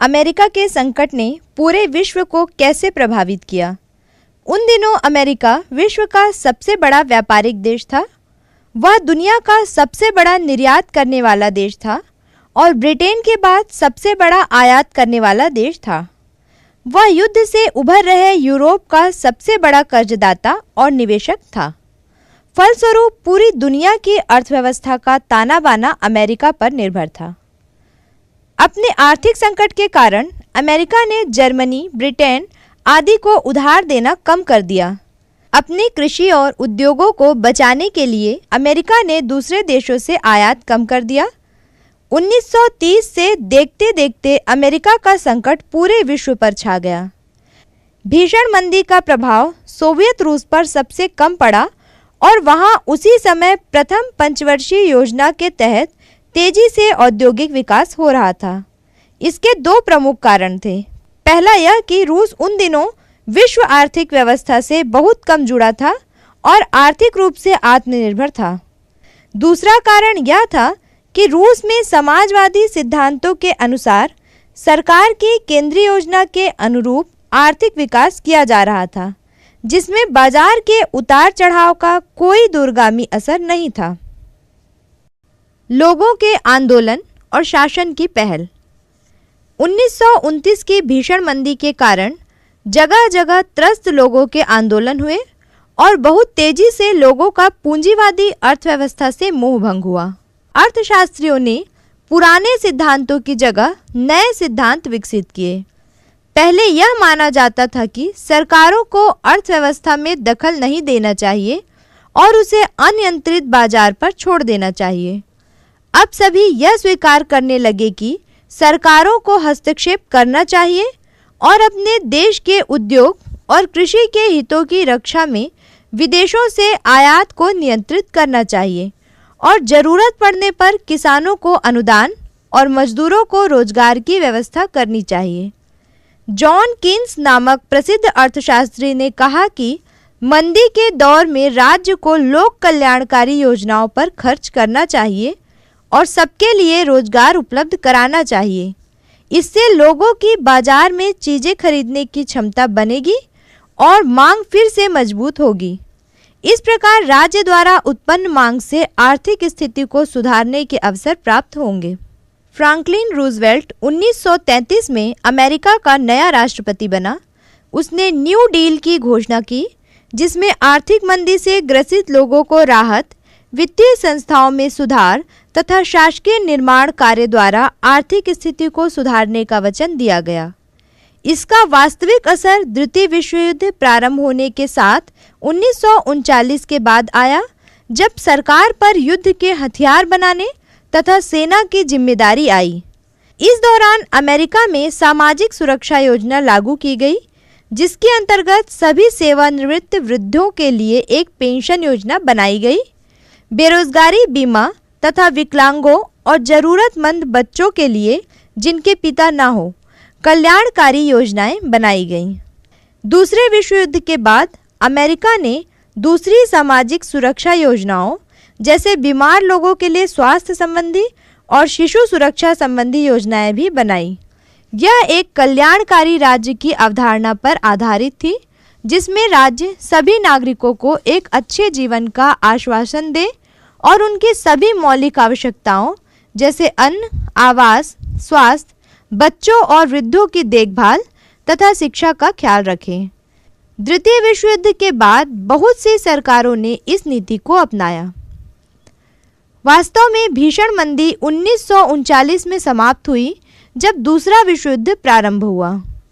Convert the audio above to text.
America के संकट ने पूरे विश्व को कैसे प्रभावित किया? उन दिनों अमेरिका विश्व का सबसे बड़ा व्यापारिक देश था। वह दुनिया का सबसे बड़ा निर्यात करने वाला देश था और ब्रिटेन के बाद सबसे बड़ा आयात करने वाला देश था। वह युद्ध से उभर रहे यूरोप का सबसे बड़ा कर्जदाता और निवेशक था। फलस्वरूप पूरी दुनिया की अर्थव्यवस्था का ताना बाना अमेरिका पर निर्भर था। अपने आर्थिक संकट के कारण अमेरिका ने जर्मनी, ब्रिटेन आदि को उधार देना कम कर दिया। अपनी कृषि और उद्योगों को बचाने के लिए अमेरिका ने दूसरे देशों से आयात कम कर दिया। 1930 से देखते देखते अमेरिका का संकट पूरे विश्व पर छा गया। भीषण मंदी का प्रभाव सोवियत रूस पर सबसे कम पड़ा और वहां उसी समय प्रथम पंचवर्षीय योजना के तहत तेजी से औद्योगिक विकास हो रहा था। इसके दो प्रमुख कारण थे। पहला यह कि रूस उन दिनों विश्व आर्थिक व्यवस्था से बहुत कम जुड़ा था और आर्थिक रूप से आत्मनिर्भर था। दूसरा कारण यह था कि रूस में समाजवादी सिद्धांतों के अनुसार सरकार की केंद्रीय योजना के अनुरूप आर्थिक विकास किया जा रहा था, जिसमें बाजार के उतार चढ़ाव का कोई दूरगामी असर नहीं था। लोगों के आंदोलन और शासन की पहल। 1929 की भीषण मंदी के कारण जगह जगह त्रस्त लोगों के आंदोलन हुए और बहुत तेजी से लोगों का पूंजीवादी अर्थव्यवस्था से मोह भंग हुआ। अर्थशास्त्रियों ने पुराने सिद्धांतों की जगह नए सिद्धांत विकसित किए। पहले यह माना जाता था कि सरकारों को अर्थव्यवस्था में दखल नहीं देना चाहिए और उसे अनियंत्रित बाजार पर छोड़ देना चाहिए। अब सभी यह स्वीकार करने लगे कि सरकारों को हस्तक्षेप करना चाहिए और अपने देश के उद्योग और कृषि के हितों की रक्षा में विदेशों से आयात को नियंत्रित करना चाहिए और जरूरत पड़ने पर किसानों को अनुदान और मजदूरों को रोजगार की व्यवस्था करनी चाहिए। जॉन कीन्स नामक प्रसिद्ध अर्थशास्त्री ने कहा कि मंदी के दौर में राज्य को लोक कल्याणकारी योजनाओं पर खर्च करना चाहिए और सबके लिए रोजगार उपलब्ध कराना चाहिए। इससे लोगों की बाजार में चीज़ें खरीदने की क्षमता बनेगी और मांग फिर से मजबूत होगी। इस प्रकार राज्य द्वारा उत्पन्न मांग से आर्थिक स्थिति को सुधारने के अवसर प्राप्त होंगे। फ्रैंकलिन रूजवेल्ट 1933 में अमेरिका का नया राष्ट्रपति बना। उसने न्यू डील की घोषणा की, जिसमें आर्थिक मंदी से ग्रसित लोगों को राहत, वित्तीय संस्थाओं में सुधार तथा शासकीय निर्माण कार्य द्वारा आर्थिक स्थिति को सुधारने का वचन दिया गया। इसका वास्तविक असर द्वितीय विश्व युद्ध प्रारंभ होने के साथ 1939 के बाद आया, जब सरकार पर युद्ध के हथियार बनाने तथा सेना की जिम्मेदारी आई। इस दौरान अमेरिका में सामाजिक सुरक्षा योजना लागू की गई, जिसके अंतर्गत सभी सेवानिवृत्त वृद्धों के लिए एक पेंशन योजना बनाई गई। बेरोजगारी बीमा तथा विकलांगों और जरूरतमंद बच्चों के लिए जिनके पिता न हो, कल्याणकारी योजनाएं बनाई गईं। दूसरे विश्व युद्ध के बाद अमेरिका ने दूसरी सामाजिक सुरक्षा योजनाओं जैसे बीमार लोगों के लिए स्वास्थ्य संबंधी और शिशु सुरक्षा संबंधी योजनाएं भी बनाई। यह एक कल्याणकारी राज्य की अवधारणा पर आधारित थी, जिसमें राज्य सभी नागरिकों को एक अच्छे जीवन का आश्वासन दे और उनकी सभी मौलिक आवश्यकताओं जैसे अन्न, आवास, स्वास्थ्य, बच्चों और वृद्धों की देखभाल तथा शिक्षा का ख्याल रखें। द्वितीय विश्व युद्ध के बाद बहुत सी सरकारों ने इस नीति को अपनाया। वास्तव में भीषण मंदी 1939 में समाप्त हुई, जब दूसरा विश्व युद्ध प्रारंभ हुआ।